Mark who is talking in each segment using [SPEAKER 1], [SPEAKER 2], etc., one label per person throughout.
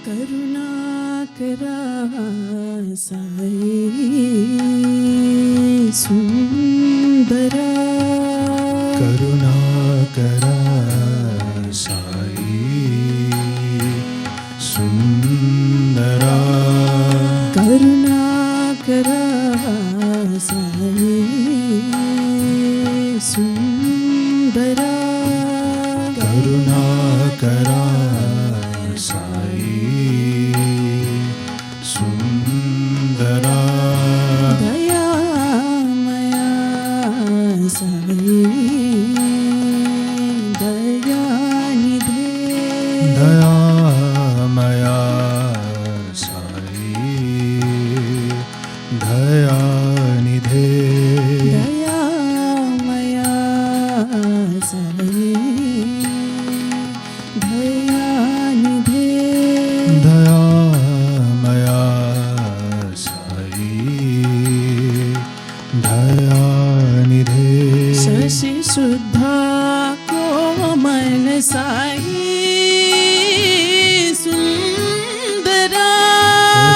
[SPEAKER 1] करुणाकरा साई सुंदरा
[SPEAKER 2] करुणाकरा साई सुंदरा
[SPEAKER 1] करुणाकरा साई सुंदरा
[SPEAKER 2] करुणाकरा साई सुंदरा
[SPEAKER 1] दयामया साई दयानिधे
[SPEAKER 2] दयामया साई दयानिधे
[SPEAKER 1] दयामया साई दयानिधे
[SPEAKER 2] दयामया साई दयानिधे
[SPEAKER 1] शशि शुद्धा कोमल साई सुंदरा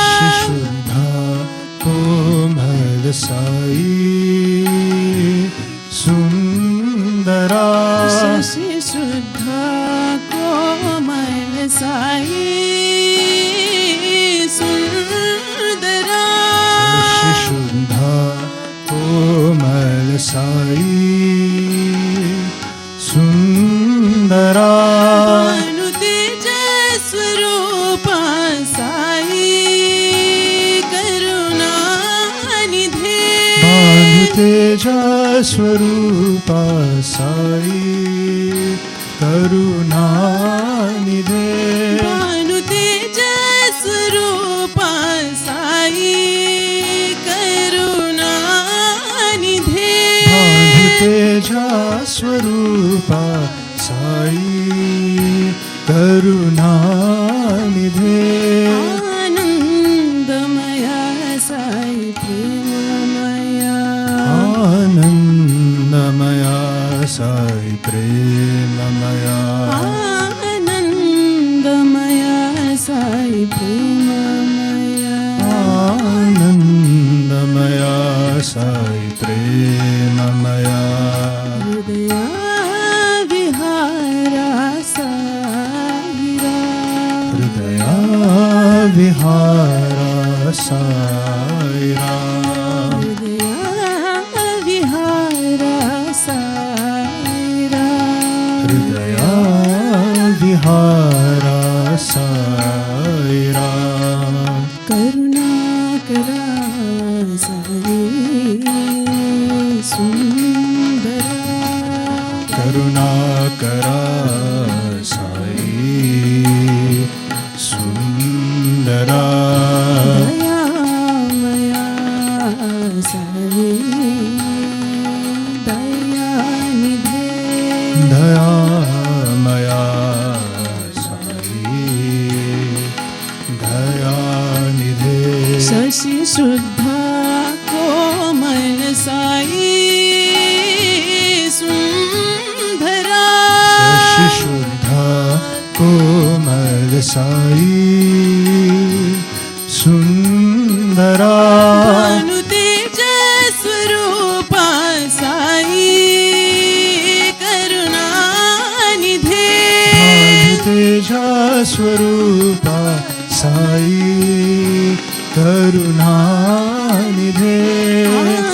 [SPEAKER 2] शशि शुद्धा कोमल साई सुंदरा
[SPEAKER 1] शशि शुद्धा कोमल साई सुंदरा
[SPEAKER 2] शशि शुद्धा कोमल साई सुंदरा
[SPEAKER 1] भानु तेज स्वरूप साई करुणानिधे
[SPEAKER 2] भानु तेजा स्वरूपा साई करुणानिधे
[SPEAKER 1] भानु तेज स्वरूप साई करुणानिधे
[SPEAKER 2] भानु तेजा स्वरूपा साई करुणानिधे
[SPEAKER 1] आनंदमया साई प्रेममया
[SPEAKER 2] आनंदमया साई प्रेममया
[SPEAKER 1] आनंदमया साई प्रेममया
[SPEAKER 2] आनंदमया साई प्रेममया
[SPEAKER 1] हृदया विहारा साईरा
[SPEAKER 2] हृदया विहारा साईरा
[SPEAKER 1] हृदया विहारा साईरा
[SPEAKER 2] हृदया विहारा साईरा
[SPEAKER 1] करुणाकरा साई सुंदरा
[SPEAKER 2] करुणाकरा साई सुंदरा
[SPEAKER 1] दयामया साई दयानिधे
[SPEAKER 2] दयामया साई दयानिधे
[SPEAKER 1] शशि शुद्धा कोमल साई सुंदरा
[SPEAKER 2] शशि शुद्धा कोमल साई सुंदरा
[SPEAKER 1] भानु तेज स्वरूप साई करुणानिधे
[SPEAKER 2] भानु तेजा स्वरूपा साई करुणानिधे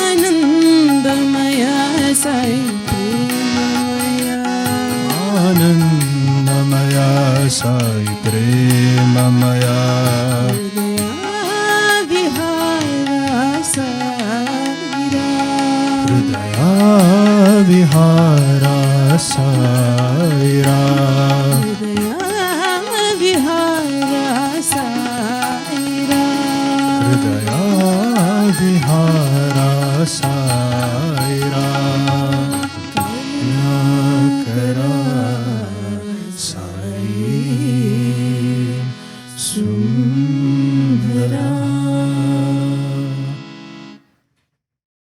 [SPEAKER 1] आनंदमया साई प्रेममया
[SPEAKER 2] आनंदमया साई प्रेममया
[SPEAKER 1] हृदया विहारा साईरा
[SPEAKER 2] हृदया विहारा साईरा